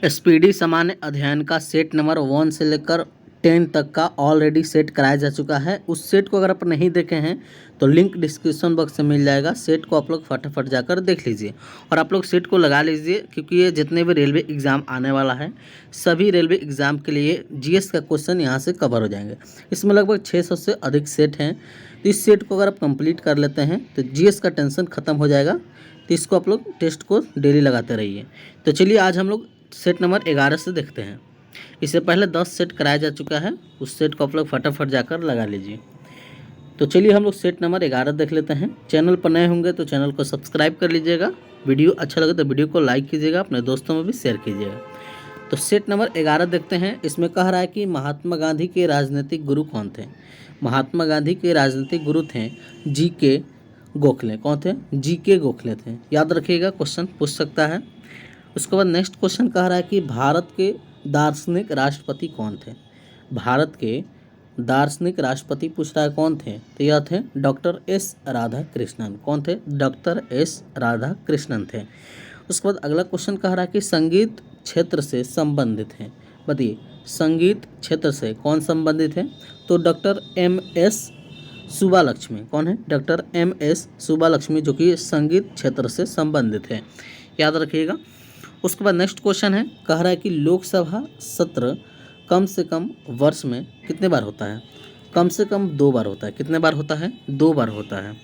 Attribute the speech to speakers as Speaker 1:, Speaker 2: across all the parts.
Speaker 1: Speedy सामान्य अध्ययन का सेट नंबर 1 से लेकर 10 तक का ऑलरेडी सेट कराया जा चुका है। उस सेट को अगर आप नहीं देखे हैं तो लिंक डिस्क्रिप्शन बॉक्स में मिल जाएगा। सेट को आप लोग फटाफट जाकर देख लीजिए और आप लोग सेट को लगा लीजिए, क्योंकि ये जितने भी रेलवे एग्ज़ाम आने वाला है सभी रेलवे एग्ज़ाम के लिए जीएस का क्वेश्चन यहाँ से कवर हो जाएंगे। इसमें लगभग 600 से अधिक सेट हैं, तो इस सेट को अगर आप कंप्लीट कर लेते हैं तो जीएस का टेंशन ख़त्म हो जाएगा। तो इसको आप लोग टेस्ट को डेली लगाते रहिए। तो चलिए आज हम लोग सेट नंबर 11 से देखते हैं। इससे पहले 10 सेट कराया जा चुका है, उस सेट को आप लोग फटाफट जाकर लगा लीजिए। तो चलिए हम लोग सेट नंबर 11 देख लेते हैं। चैनल पर नए होंगे तो चैनल को सब्सक्राइब कर लीजिएगा। वीडियो अच्छा लगे तो वीडियो को लाइक कीजिएगा, अपने दोस्तों में भी शेयर कीजिएगा। तो सेट नंबर 11 देखते हैं। इसमें कह रहा है कि महात्मा गांधी के राजनीतिक गुरु कौन थे। महात्मा गांधी के राजनीतिक गुरु थे जी.के. गोखले। कौन थे? जी.के. गोखले थे। याद रखिएगा, क्वेश्चन पूछ सकता है। उसके बाद नेक्स्ट क्वेश्चन कह रहा है कि भारत के दार्शनिक राष्ट्रपति कौन थे। भारत के दार्शनिक राष्ट्रपति पूछ रहा है कौन थे, तो यह थे डॉक्टर एस राधाकृष्णन। कौन थे? डॉक्टर एस राधाकृष्णन थे। उसके बाद अगला क्वेश्चन कह रहा है कि संगीत क्षेत्र से संबंधित हैं। बताइए, संगीत क्षेत्र से कौन संबंधित है? तो डॉक्टर एम.एस. सुब्बालक्ष्मी। कौन है? Doctor MS. सुब्बालक्ष्मी, जो कि संगीत क्षेत्र से संबंधित है। याद रखिएगा। उसके बाद नेक्स्ट क्वेश्चन है, कह रहा है कि लोकसभा सत्र कम से कम वर्ष में कितने बार होता है? कम से कम 2 बार होता है। कितने बार होता है? 2 बार होता है।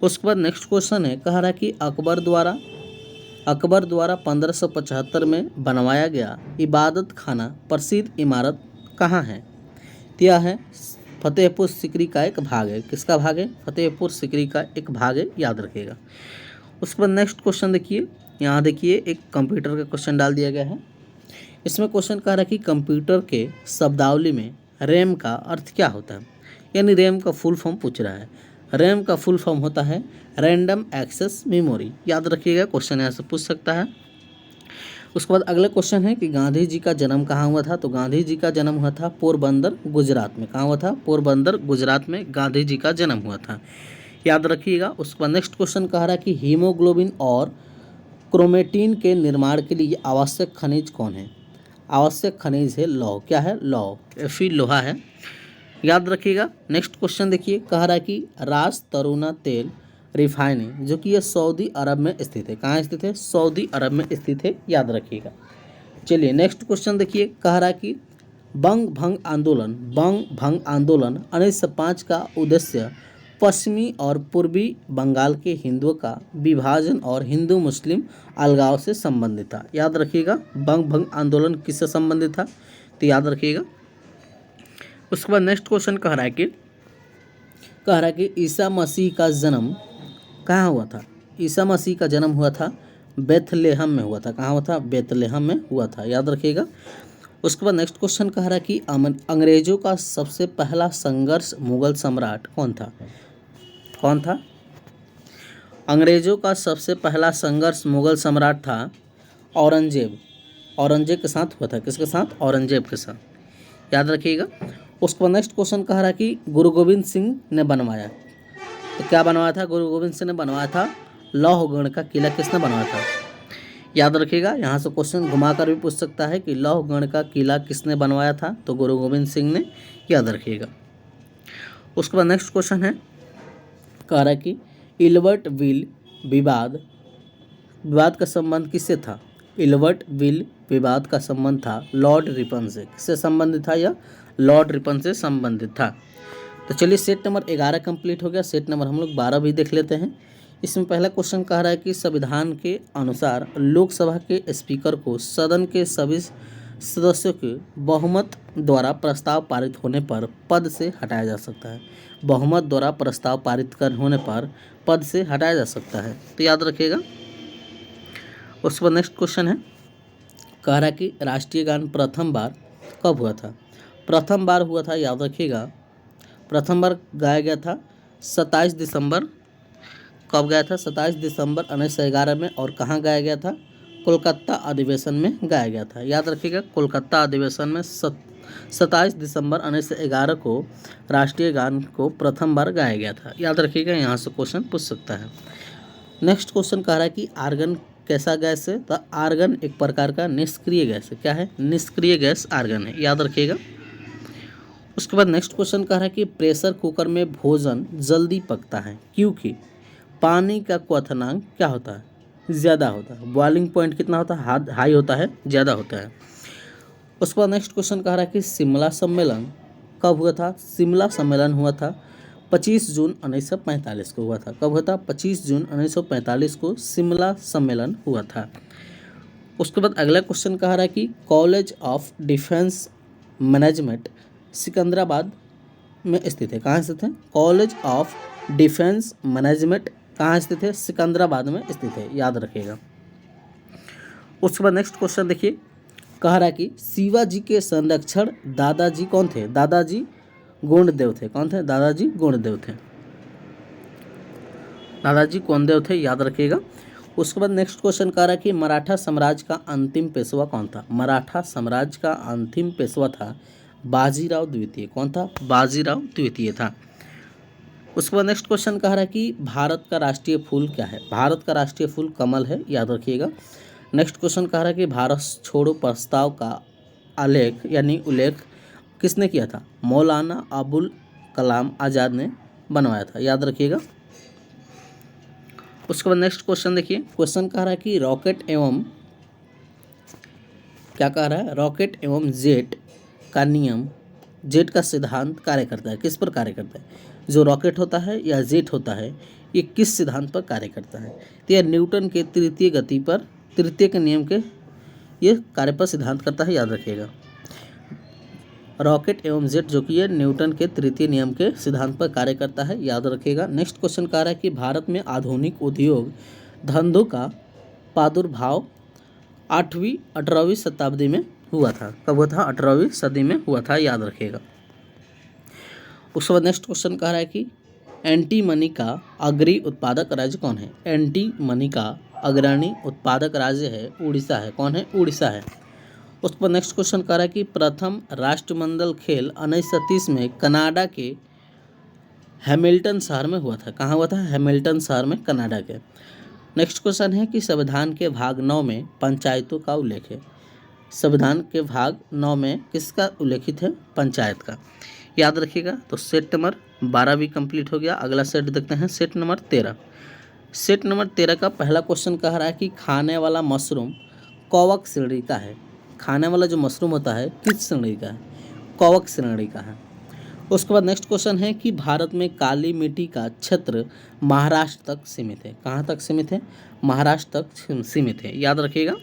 Speaker 1: उसके बाद नेक्स्ट क्वेश्चन है, कह रहा है कि अकबर द्वारा 1575 में बनवाया गया इबादत खाना प्रसिद्ध इमारत कहाँ है? यह है फतेहपुर सीकरी का एक भाग है। किसका भाग है? फतेहपुर सीकरी का एक भाग है, याद रखिएगा। उसके बाद नेक्स्ट क्वेश्चन देखिए, यहाँ देखिए एक कंप्यूटर का क्वेश्चन डाल दिया गया है। इसमें क्वेश्चन कह रहा है कि कंप्यूटर के शब्दावली में रैम का अर्थ क्या होता है, यानी रैम का फुल फॉर्म पूछ रहा है। रैम का फुल फॉर्म होता है रैंडम एक्सेस मेमोरी। याद रखिएगा, क्वेश्चन यहाँ से पूछ सकता है। उसके बाद अगला क्वेश्चन है कि गांधी जी का जन्म कहाँ हुआ था। तो गांधी जी का जन्म हुआ था पोरबंदर, गुजरात में। कहाँ हुआ था? पोरबंदर, गुजरात में गांधी जी का जन्म हुआ था। याद रखिएगा। उसके बाद नेक्स्ट क्वेश्चन कह रहा है कि हीमोग्लोबिन और क्रोमेटिन के निर्माण के लिए आवश्यक खनिज कौन है? आवश्यक खनिज है लौह। क्या है? लौह। Fe लोहा है, याद रखिएगा। नेक्स्ट क्वेश्चन देखिए, कह रहा है कि रास तरुणा तेल रिफाइनरी, जो कि ये सऊदी अरब में स्थित है। कहाँ स्थित है? सऊदी अरब में स्थित है, याद रखिएगा। चलिए नेक्स्ट क्वेश्चन देखिए, कह रहा है कि बंग भंग आंदोलन 1905 का उद्देश्य पश्चिमी और पूर्वी बंगाल के हिंदुओं का विभाजन और हिंदू मुस्लिम अलगाव से संबंधित था। याद रखिएगा, बंग भंग आंदोलन किससे संबंधित था, तो याद रखिएगा। उसके बाद नेक्स्ट क्वेश्चन कह रहा है कि ईसा मसीह का जन्म कहाँ हुआ था? ईसा मसीह का जन्म हुआ था बेथलेहम में हुआ था। कहाँ हुआ था? बेथलेहम में हुआ था, याद रखिएगा। उसके बाद नेक्स्ट क्वेश्चन कह रहा है कि अंग्रेजों का सबसे पहला संघर्ष मुगल सम्राट कौन था? कौन था? अंग्रेजों का सबसे पहला संघर्ष मुगल सम्राट था औरंगजेब। औरंगजेब के साथ हुआ था। किसके साथ? औरंगजेब के साथ, याद रखिएगा। उसके बाद नेक्स्ट क्वेश्चन कह रहा है कि गुरु गोविंद सिंह ने बनवाया, तो क्या बनवाया था? गुरु गोविंद सिंह ने बनवाया था लौहगढ़ का किला। किसने बनवाया था? याद रखिएगा। यहाँ से क्वेश्चन घुमाकर भी पूछ सकता है कि लौहगढ़ का किला किसने बनवाया था, तो गुरु गोविंद सिंह ने, याद रखिएगा। उसके बाद नेक्स्ट क्वेश्चन है, कह रहा है कि इल्बर्ट विल विवाद का संबंध किससे था? इल्बर्ट विल विवाद का संबंध था लॉर्ड रिपन से। किससे संबंधित था? यह लॉर्ड रिपन से संबंधित था। तो चलिए सेट नंबर 11 कंप्लीट हो गया। सेट नंबर हम लोग 12 भी देख लेते हैं। इसमें पहला क्वेश्चन कह रहा है कि संविधान के अनुसार लोकसभा के स्पीकर को सदन के सभी सदस्यों के बहुमत द्वारा प्रस्ताव पारित होने पर पद से हटाया जा सकता है। बहुमत द्वारा प्रस्ताव पारित होने पर पद से हटाया जा सकता है, तो याद रखिएगा। उसके बाद नेक्स्ट क्वेश्चन है, कह रहा है कि राष्ट्रीय गान प्रथम बार कब हुआ था? प्रथम बार हुआ था, याद रखिएगा, प्रथम बार गाया गया था 27 दिसंबर। कब गया था? 27 दिसंबर 1911 में। और कहाँ गाया गया था? कोलकाता अधिवेशन में गाया गया था, याद रखिएगा। कोलकाता अधिवेशन में 27 दिसंबर 1911 को राष्ट्रीय गान को प्रथम बार गाया गया था, याद रखिएगा। यहाँ से क्वेश्चन पूछ सकता है। नेक्स्ट क्वेश्चन कह रहा है कि आर्गन कैसा गैस है? तो आर्गन एक प्रकार का निष्क्रिय गैस है। क्या है? निष्क्रिय गैस आर्गन है, याद रखिएगा। उसके बाद नेक्स्ट क्वेश्चन कह रहा है कि प्रेशर कुकर में भोजन जल्दी पकता है क्योंकि पानी का क्वथनांक क्या होता है? ज़्यादा होता है। बॉइलिंग पॉइंट कितना होता है? हाई होता है, ज़्यादा होता है। उसके बाद नेक्स्ट क्वेश्चन कह रहा है कि शिमला सम्मेलन कब हुआ था? शिमला सम्मेलन हुआ था 25 जून 1945 को हुआ था। कब हुआ था? 25 जून 1945 को शिमला सम्मेलन हुआ था। उसके बाद अगला क्वेश्चन कह रहा है कि college of defence management Secunderabad में स्थित है। कहाँ स्थित है? कॉलेज ऑफ डिफेंस मैनेजमेंट कहाँ स्थित है? सिकंदराबाद में स्थित है, याद रखिएगा। उसके बाद नेक्स्ट क्वेश्चन देखिए, कह रहा है कि शिवाजी के संरक्षण दादाजी कौन थे? दादाजी गोंडदेव थे। कौन थे? दादाजी गोंडदेव थे। दादाजी गोंडदेव थे, याद रखिएगा। उसके बाद नेक्स्ट क्वेश्चन कह रहा है कि मराठा साम्राज्य का अंतिम पेशवा कौन था? मराठा साम्राज्य का अंतिम पेशवा था बाजीराव द्वितीय। कौन था? बाजीराव द्वितीय था। उसके बाद नेक्स्ट क्वेश्चन कह रहा है कि भारत का राष्ट्रीय फूल क्या है? भारत का राष्ट्रीय फूल कमल है, याद रखिएगा। नेक्स्ट क्वेश्चन कह रहा है कि भारत छोड़ो प्रस्ताव का आलेख यानी उल्लेख किसने किया था? मौलाना अबुल कलाम आज़ाद ने बनवाया था, याद रखिएगा। उसके बाद नेक्स्ट क्वेश्चन देखिए, क्वेश्चन कह रहा है कि रॉकेट एवं क्या कह रहा है? रॉकेट एवं जेट का नियम, जेट का सिद्धांत कार्य करता है। किस पर कार्य करता है? जो रॉकेट होता है या जेट होता है, ये किस सिद्धांत पर कार्य करता है? तो यह न्यूटन के तृतीय गति पर, तृतीय के नियम के ये कार्य पर सिद्धांत करता है, याद रखिएगा। रॉकेट एवं जेट जो कि ये न्यूटन के तृतीय नियम के सिद्धांत पर कार्य करता है, याद रखिएगा। नेक्स्ट क्वेश्चन कह रहा है कि भारत में आधुनिक उद्योग धंधों का प्रादुर्भाव 8वीं 18वीं शताब्दी में हुआ था। कब हुआ था? 18वीं सदी में हुआ था, याद रखिएगा। उसके बाद नेक्स्ट क्वेश्चन कह रहा है कि एंटी मनी का अग्रणी उत्पादक राज्य कौन है? एंटी मनी का अग्रणी उत्पादक राज्य है उड़ीसा है। कौन है? उड़ीसा है। उस पर नेक्स्ट क्वेश्चन कह रहा है कि प्रथम राष्ट्रमंडल खेल 1930 में कनाडा के हैमिल्टन शहर में हुआ था। कहाँ हुआ था? हैमिल्टन शहर में, कनाडा के। नेक्स्ट क्वेश्चन है कि संविधान के भाग 9 में पंचायतों का उल्लेख है। संविधान के भाग 9 में किसका उल्लेखित है? पंचायत का, याद रखिएगा। तो सेट नंबर 12 भी कंप्लीट हो गया। अगला सेट देखते हैं, सेट नंबर 13। सेट नंबर 13 का पहला क्वेश्चन कह रहा है कि खाने वाला मशरूम कवक श्रेणी का है। खाने वाला जो मशरूम होता है किस श्रेणी का है? कवक श्रेणी का है। उसके बाद नेक्स्ट क्वेश्चन है कि भारत में काली मिट्टी का क्षेत्र महाराष्ट्र तक सीमित है। कहाँ तक सीमित है? महाराष्ट्र तक सीमित है, याद रखिएगा।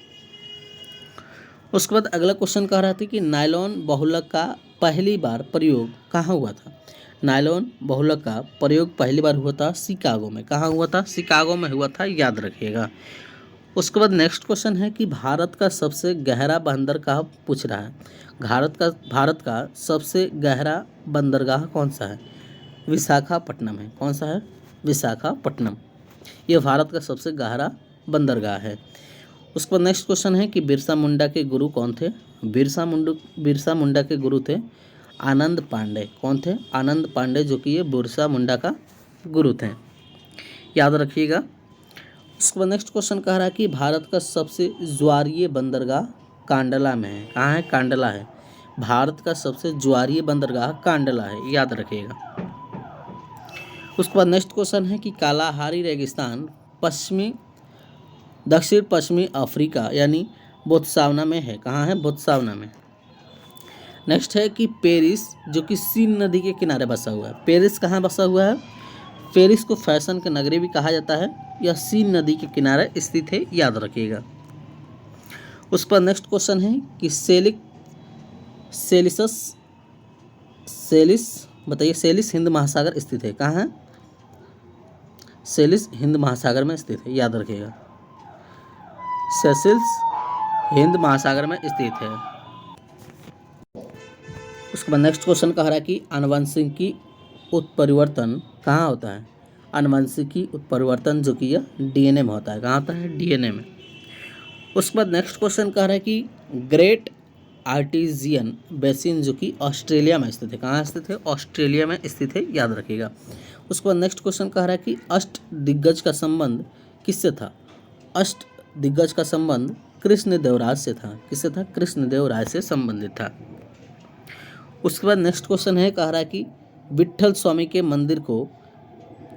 Speaker 1: उसके बाद अगला क्वेश्चन कह रहा था कि नायलॉन बहुलक का पहली बार प्रयोग कहाँ हुआ था? नायलॉन बहुलक का प्रयोग पहली बार हुआ था शिकागो में। कहाँ हुआ था? शिकागो में हुआ था, याद रखिएगा। उसके बाद नेक्स्ट क्वेश्चन है कि भारत का सबसे गहरा बंदरगाह पूछ रहा है। भारत का सबसे गहरा बंदरगाह कौन सा है? विशाखापट्टनम है। कौन सा है? विशाखापट्टनम। यह भारत का सबसे गहरा बंदरगाह है। उसके बाद नेक्स्ट क्वेश्चन है कि बिरसा मुंडा के गुरु कौन थे? बिरसा मुंडा के गुरु थे आनंद पांडे। कौन थे? आनंद पांडे, जो कि ये बिरसा मुंडा का गुरु थे, याद रखिएगा। उसके बाद नेक्स्ट क्वेश्चन कह रहा है कि भारत का सबसे ज्वारीय बंदरगाह कांडला में है। कहाँ है? कांडला है। भारत का सबसे ज्वारीय बंदरगाह कांडला है, याद रखिएगा। उसके बाद नेक्स्ट क्वेश्चन है कि कालाहारी रेगिस्तान दक्षिण पश्चिमी अफ्रीका यानी बोत्सवाना में है। कहाँ है? बोत्सवाना में। नेक्स्ट है कि पेरिस जो कि सीन नदी के किनारे बसा हुआ है। पेरिस कहाँ बसा हुआ है? पेरिस को फैशन के नगरी भी कहा जाता है। यह सीन नदी के किनारे स्थित है, याद रखिएगा। उस पर नेक्स्ट क्वेश्चन है कि सेलिस हिंद महासागर स्थित है। कहाँ है? सेलिस हिंद महासागर में स्थित है, याद रखिएगा। सेशेल्स हिंद महासागर में स्थित है। उसके बाद नेक्स्ट क्वेश्चन कह रहा है कि आनुवंशिकी उत्परिवर्तन कहाँ होता है? आनुवंशिकी उत्परिवर्तन जो कि यह डीएनए में होता है। कहाँ होता है? डीएनए में। उसके बाद नेक्स्ट क्वेश्चन कह रहा है कि ग्रेट आर्टिजियन बेसिन जो कि ऑस्ट्रेलिया में स्थित है। कहाँ स्थित है? ऑस्ट्रेलिया में स्थित है, याद रखिएगा। उसके बाद नेक्स्ट क्वेश्चन कह रहा है कि अष्ट दिग्गज का संबंध किससे था? अष्ट दिग्गज का संबंध कृष्णदेवराय से था। किससे था? कृष्णदेवराय से संबंधित था। उसके बाद नेक्स्ट क्वेश्चन है, कह रहा है कि विट्ठल स्वामी के मंदिर को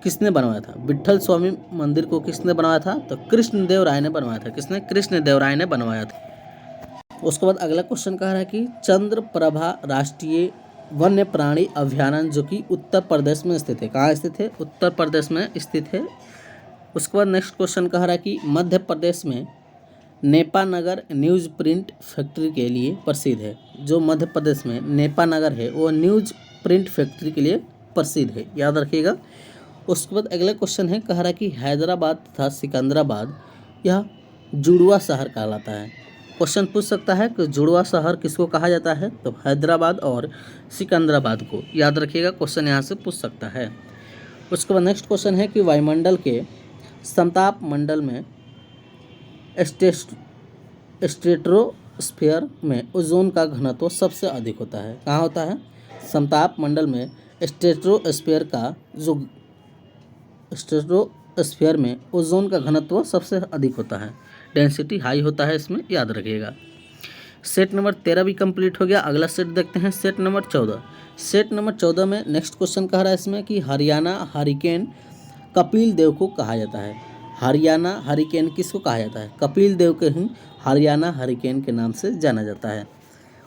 Speaker 1: किसने बनवाया था? विट्ठल स्वामी मंदिर को किसने बनवाया था? तो कृष्णदेवराय ने बनवाया था। किसने? कृष्णदेवराय ने बनवाया था। उसके बाद अगला क्वेश्चन कह रहा है कि चंद्रप्रभा राष्ट्रीय वन्य प्राणी अभयारण्य जो कि उत्तर प्रदेश में स्थित है। कहाँ स्थित है? उत्तर प्रदेश में स्थित है। उसके बाद नेक्स्ट क्वेश्चन कह रहा है कि मध्य प्रदेश में नेपानगर न्यूज़ प्रिंट फैक्ट्री के लिए प्रसिद्ध है। जो मध्य प्रदेश में नेपानगर है वो न्यूज़ प्रिंट फैक्ट्री के लिए प्रसिद्ध है, याद रखिएगा। उसके बाद अगला क्वेश्चन है, कह रहा है कि हैदराबाद तथा सिकंदराबाद यह जुड़वा शहर कहलाता है। क्वेश्चन पूछ सकता है कि जुड़वा शहर किसको कहा जाता है? तो हैदराबाद और सिकंदराबाद को, याद रखिएगा। क्वेश्चन यहाँ से पूछ सकता है। उसके बाद नेक्स्ट क्वेश्चन है कि वायुमंडल के समताप मंडल में स्ट्रेटोस्फीयर में ओजोन का घनत्व सबसे अधिक होता है। कहाँ होता है? समताप मंडल में स्ट्रेटोस्फीयर में ओजोन का घनत्व सबसे अधिक होता है, डेंसिटी हाई होता है इसमें, याद रखिएगा। सेट नंबर 13 भी कंप्लीट हो गया। अगला सेट देखते हैं, सेट नंबर 14। सेट नंबर 14 में नेक्स्ट क्वेश्चन कह रहा है इसमें कि हरियाणा हरिकेन कपिल देव को कहा जाता है। हरियाणा हरिकेन किसको कहा जाता है? कपिल देव के ही हरियाणा हरिकेन के नाम से जाना जाता है।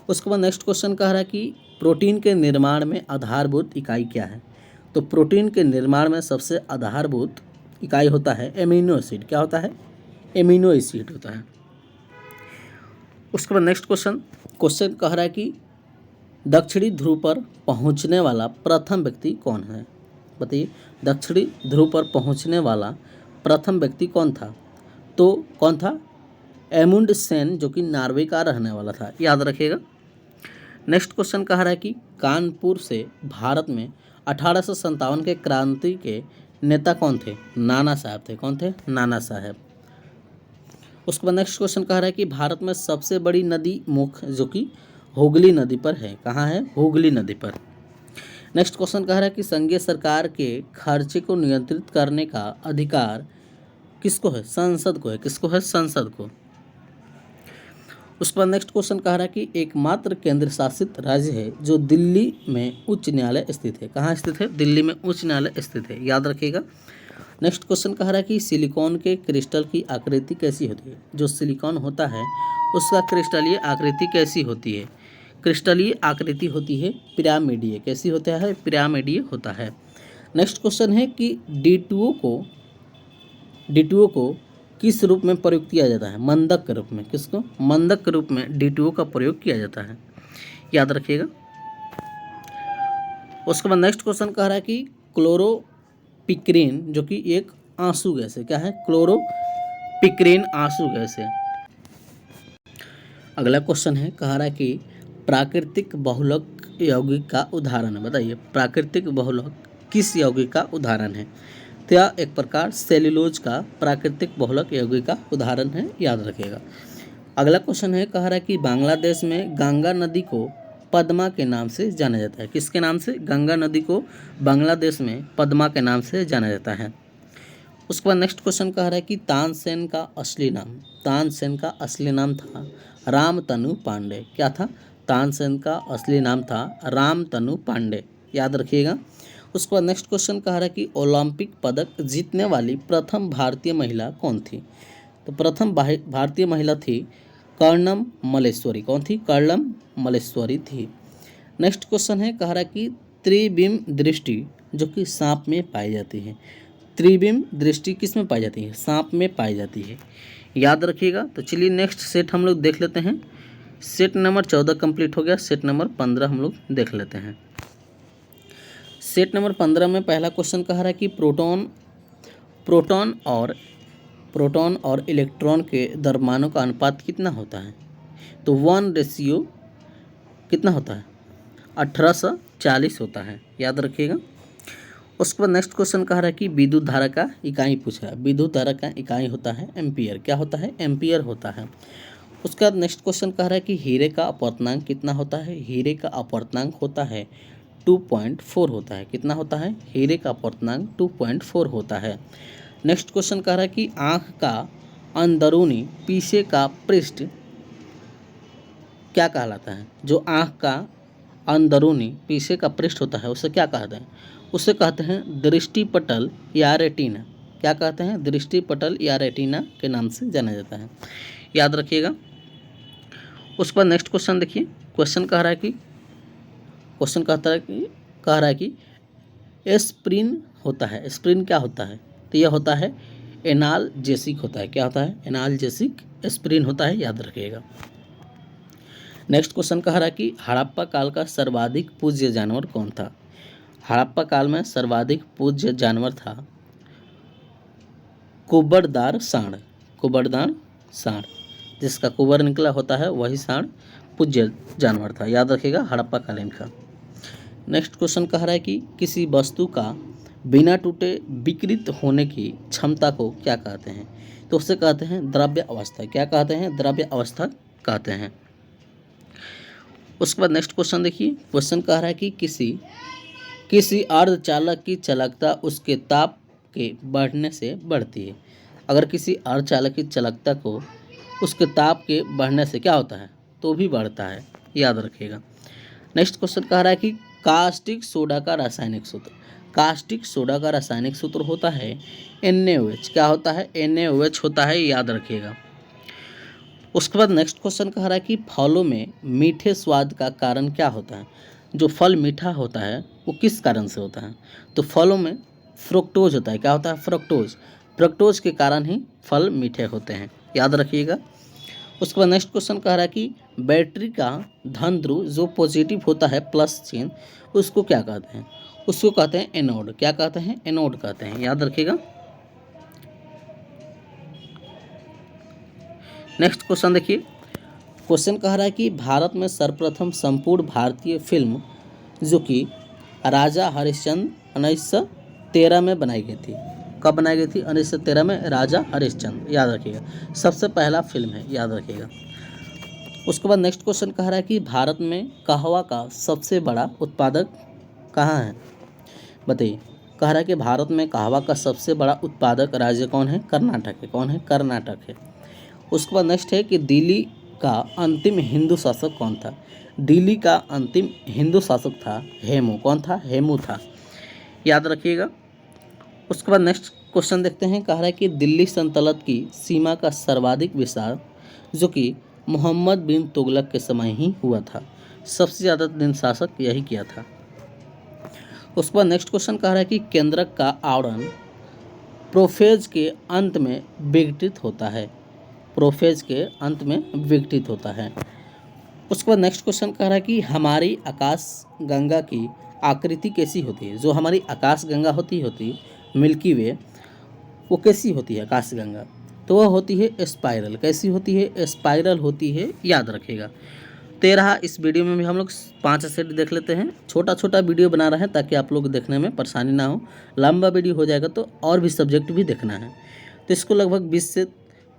Speaker 1: उसके बाद नेक्स्ट क्वेश्चन कह रहा है कि प्रोटीन के निर्माण में आधारभूत इकाई क्या है? तो प्रोटीन के निर्माण में सबसे आधारभूत इकाई होता है एमिनो एसिड। क्या होता है? एमिनो एसिड होता है। उसके बाद नेक्स्ट क्वेश्चन कह रहा है कि दक्षिणी ध्रुव पर पहुंचने वाला प्रथम व्यक्ति कौन है? बताइए, दक्षिणी ध्रुव पर पहुंचने वाला प्रथम व्यक्ति कौन था? तो कौन था? एमुंडसेन, जो कि नॉर्वे का रहने वाला था, याद रखिएगा। नेक्स्ट क्वेश्चन कह रहा है कि कानपुर से भारत में 1857 के क्रांति के नेता कौन थे? नाना साहब थे। कौन थे? नाना साहब। उसके बाद नेक्स्ट क्वेश्चन कह रहा है कि भारत में सबसे बड़ी नदी मुख जो कि हुगली नदी पर है। कहाँ है? हुगली नदी पर। नेक्स्ट क्वेश्चन कह रहा है कि संघीय सरकार के खर्चे को नियंत्रित करने का अधिकार किसको है? संसद को है। किसको है? संसद को। उसके बाद नेक्स्ट क्वेश्चन कह रहा है कि एकमात्र केंद्र शासित राज्य है जो दिल्ली में उच्च न्यायालय स्थित है। कहाँ स्थित है? दिल्ली में उच्च न्यायालय स्थित है, याद रखिएगा। नेक्स्ट क्वेश्चन कह रहा है कि सिलिकॉन के क्रिस्टल की आकृति कैसी होती है? जो सिलिकॉन होता है उसका क्रिस्टलीय आकृति कैसी होती है? क्रिस्टलीय आकृति होती है पिरामिडीय। कैसी होता है? पिरामिडीय होता है। नेक्स्ट क्वेश्चन है कि D2O को किस रूप में प्रयोग किया जाता है? मंदक के रूप में। किसको? मंदक के रूप में D2O का प्रयोग किया जाता है, याद रखिएगा। उसके बाद नेक्स्ट क्वेश्चन कह रहा है कि क्लोरोपिक्रीन जो कि एक आंसू गैस है। क्या है? क्लोरोपिक्रीन आंसू गैस है। अगला क्वेश्चन है, कह रहा है कि प्राकृतिक बहुलक यौगिक का उदाहरण है। बताइए, प्राकृतिक बहुलक किस यौगिक का उदाहरण है? तो यह एक प्रकार सेल्यूलोज का प्राकृतिक बहुलक यौगिक का उदाहरण है, याद रखिएगा। अगला क्वेश्चन है, कह रहा है कि बांग्लादेश में गंगा नदी को पद्मा के नाम से जाना जाता है। किसके नाम से? गंगा नदी को बांग्लादेश में पद्मा के नाम से जाना जाता है। उसके बाद नेक्स्ट क्वेश्चन कह रहा है कि तानसेन का असली नाम था रामतनु पांडे। क्या था? तानसेन का असली नाम था रामतनु पांडे, याद रखिएगा। उसके बाद नेक्स्ट क्वेश्चन कह रहा है कि ओलंपिक पदक जीतने वाली प्रथम भारतीय महिला कौन थी? तो प्रथम भारतीय महिला थी कर्णम मल्लेश्वरी। कौन थी? कर्णम मल्लेश्वरी थी। नेक्स्ट क्वेश्चन है, कह रहा है कि त्रिबिम दृष्टि जो कि सांप में पाई जाती है। त्रिबिम दृष्टि किस में पाई जाती है? सांप में पाई जाती है, याद रखिएगा। तो चलिए नेक्स्ट सेट हम लोग देख लेते हैं। सेट नंबर 14 कंप्लीट हो गया। सेट नंबर 15 हम लोग देख लेते हैं। सेट नंबर 15 में पहला क्वेश्चन कह रहा है कि प्रोटॉन और इलेक्ट्रॉन के द्रव्यमानों का अनुपात कितना होता है? तो 1 कितना होता है? 1840 होता है, याद रखिएगा। उसके बाद नेक्स्ट क्वेश्चन कह रहा है कि विद्युत धारा का इकाई पूछा है। विद्युत धारा का इकाई होता है एम्पियर। क्या होता है? एम्पियर होता है। उसके बाद नेक्स्ट क्वेश्चन कह रहा है कि हीरे का अपवर्तनांक कितना होता है? हीरे का अपवर्तनांक होता है 2.4 होता है। कितना होता है? हीरे का अपवर्तनांक 2.4 होता है। नेक्स्ट क्वेश्चन कह रहा है कि आँख का अंदरूनी पीछे का पृष्ठ क्या कहलाता है? जो आँख का अंदरूनी पीछे का पृष्ठ होता है उसे क्या कहते हैं? उसे कहते हैं दृष्टिपटल या रेटिना। क्या कहते हैं? दृष्टिपटल या रेटिना के नाम से जाना जाता है, याद रखिएगा। उसके बाद नेक्स्ट क्वेश्चन देखिए। क्वेश्चन कह रहा है कि एस्प्रिन होता है। एस्प्रिन क्या होता है? तो यह होता है एनाल्जेसिक होता है। क्या होता है? एनाल्जेसिक एस्प्रिन होता है, याद रखिएगा। नेक्स्ट क्वेश्चन कह रहा है कि हड़प्पा काल का सर्वाधिक पूज्य जानवर कौन था? हड़प्पा काल में सर्वाधिक पूज्य जानवर था कुबड़दार सांड। कुबड़दार सांड, जिसका कुबर निकला होता है वही सांड पूज्य जानवर था, याद रखिएगा, हड़प्पा कालीन का। नेक्स्ट क्वेश्चन कह रहा है कि किसी वस्तु का बिना टूटे विकृत होने की क्षमता को क्या कहते हैं? तो उससे कहते हैं द्रव्य अवस्था। क्या कहते हैं? द्रव्य अवस्था कहते हैं। उसके बाद नेक्स्ट क्वेश्चन देखिए। क्वेश्चन कह रहा है कि किसी अर्धचालक की चालकता उसके ताप के बढ़ने से बढ़ती है। अगर किसी अर्धचालक की चालकता को उसके ताप के बढ़ने से क्या होता है? तो भी बढ़ता है, याद रखिएगा। नेक्स्ट क्वेश्चन कह रहा है कि कास्टिक सोडा का रासायनिक सूत्र। कास्टिक सोडा का रासायनिक सूत्र होता है NaOH। क्या होता है? NaOH होता है, याद रखिएगा। उसके बाद नेक्स्ट क्वेश्चन कह रहा है कि फलों में मीठे स्वाद का कारण क्या होता है? जो फल मीठा होता है वो किस कारण से होता है? तो फलों में फ्रुक्टोज होता है। क्या होता है? फ्रुक्टोज। फ्रुक्टोज के कारण ही फल मीठे होते हैं, याद रखिएगा। उसके बाद नेक्स्ट क्वेश्चन कह रहा है कि बैटरी का धन ध्रुव जो पॉजिटिव होता है प्लस चिन्ह, उसको क्या कहते हैं? उसको कहते हैं एनोड। क्या कहते हैं? एनोड कहते हैं, याद रखिएगा। नेक्स्ट क्वेश्चन देखिए। क्वेश्चन कह रहा है कि भारत में सर्वप्रथम संपूर्ण भारतीय फिल्म जो कि राजा हरिश्चंद्र 1913 में बनाई गई थी। कब बनाई गई थी? 1913 में राजा हरिश्चंद्र, याद रखिएगा। सबसे पहला फिल्म है, याद रखिएगा। उसके बाद नेक्स्ट क्वेश्चन कह रहा है कि भारत में कहवा का सबसे बड़ा उत्पादक कहाँ है? बताइए। कह रहा है कि भारत में कहवा का सबसे बड़ा उत्पादक राज्य कौन है? कर्नाटक है। कौन है? कर्नाटक है। उसके बाद नेक्स्ट है कि दिल्ली का अंतिम हिंदू शासक कौन था? दिल्ली का अंतिम हिंदू शासक था हेमू। कौन था? हेमू था, याद रखिएगा। उसके बाद नेक्स्ट क्वेश्चन देखते हैं। कह रहा है कि दिल्ली सल्तनत की सीमा का सर्वाधिक विस्तार जो कि मोहम्मद बिन तुगलक के समय ही हुआ था। सबसे ज़्यादा दिन शासक यही किया था। उसके बाद नेक्स्ट क्वेश्चन कह रहा है कि केंद्रक का आवरण प्रोफेज के अंत में विघटित होता है। प्रोफेज के अंत में विघटित होता है। उसके बाद नेक्स्ट क्वेश्चन कह रहा है कि हमारी आकाश गंगा की आकृति कैसी होती है? जो हमारी आकाश गंगा होती मिल्की वे, वो कैसी होती है आकाश गंगा? तो वह होती है स्पाइरल। कैसी होती है? स्पाइरल होती है, याद रखिएगा। 13 इस वीडियो में भी हम लोग 5 सेट देख लेते हैं। छोटा छोटा वीडियो बना रहे हैं ताकि आप लोग देखने में परेशानी ना हो। लंबा वीडियो हो जाएगा तो और भी सब्जेक्ट भी देखना है, तो इसको लगभग 20 से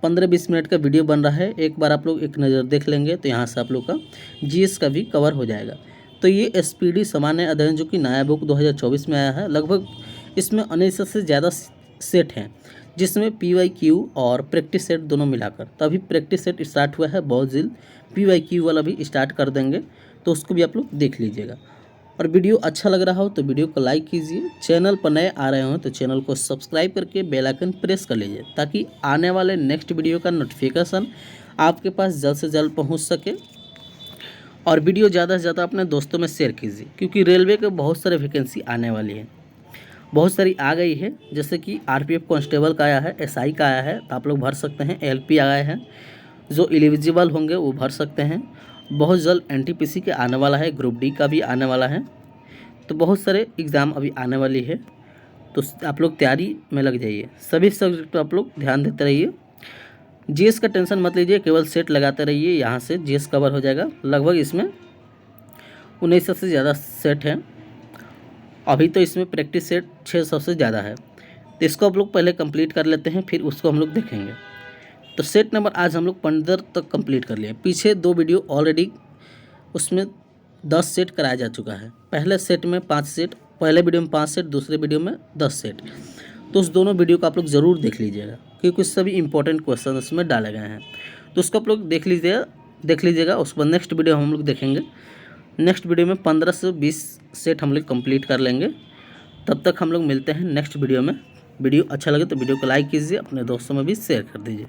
Speaker 1: 15-20 मिनट का वीडियो बन रहा है। एक बार आप लोग एक नज़र देख लेंगे तो यहाँ से आप लोग का GS का भी कवर हो जाएगा। तो ये SPD सामान्य अध्ययन जो कि नया बुक 2024 में आया है, लगभग इसमें 19 से ज़्यादा सेट हैं, जिसमें PYQ और प्रैक्टिस सेट दोनों मिलाकर। तभी प्रैक्टिस सेट स्टार्ट हुआ है, बहुत जल्द PYQ वाला भी स्टार्ट कर देंगे, तो उसको भी आप लोग देख लीजिएगा। और वीडियो अच्छा लग रहा हो तो वीडियो को लाइक कीजिए। चैनल पर नए आ रहे हो तो चैनल को सब्सक्राइब करके बेल आइकन प्रेस कर लीजिए, ताकि आने वाले नेक्स्ट वीडियो का नोटिफिकेशन आपके पास जल्द से जल्द पहुंच सके। और वीडियो ज़्यादा से ज़्यादा अपने दोस्तों में शेयर कीजिए, क्योंकि रेलवे के बहुत सारे वैकेंसी आने वाली है, बहुत सारी आ गई है। जैसे कि RPF कांस्टेबल का आया है, SI का आया है, तो आप लोग भर सकते हैं। LP आए हैं, जो एलिजिबल होंगे वो भर सकते हैं। बहुत जल्द NTPC के आने वाला है, ग्रुप D का भी आने वाला है। तो बहुत सारे एग्ज़ाम अभी आने वाली है, तो आप लोग तैयारी में लग जाइए। सभी सब्जेक्ट पर आप लोग ध्यान देते रहिए। GS का टेंशन मत लीजिए, केवल सेट लगाते रहिए, यहाँ से GS कवर हो जाएगा। लगभग इसमें 1900 से ज़्यादा सेट हैं। अभी तो इसमें प्रैक्टिस सेट 600 से ज़्यादा है, तो इसको आप लोग पहले कंप्लीट कर लेते हैं, फिर उसको हम लोग देखेंगे। तो सेट नंबर आज हम लोग 15 तक कंप्लीट कर लिए। पीछे 2 वीडियो ऑलरेडी उसमें 10 सेट कराया जा चुका है। पहले सेट में 5 सेट, पहले वीडियो में 5 सेट, दूसरे वीडियो में 10 सेट। तो उस दोनों वीडियो को आप लोग ज़रूर देख लीजिएगा, क्योंकि सभी इंपॉर्टेंट क्वेश्चन उसमें डाले गए हैं। तो उसको आप लोग देख लीजिएगा। उसके बाद नेक्स्ट वीडियो हम लोग देखेंगे। नेक्स्ट वीडियो में 15 से 20 सेट हम लोग कंप्लीट कर लेंगे। तब तक हम लोग मिलते हैं नेक्स्ट वीडियो में। वीडियो अच्छा लगे तो वीडियो को लाइक कीजिए, अपने दोस्तों में भी शेयर कर दीजिए।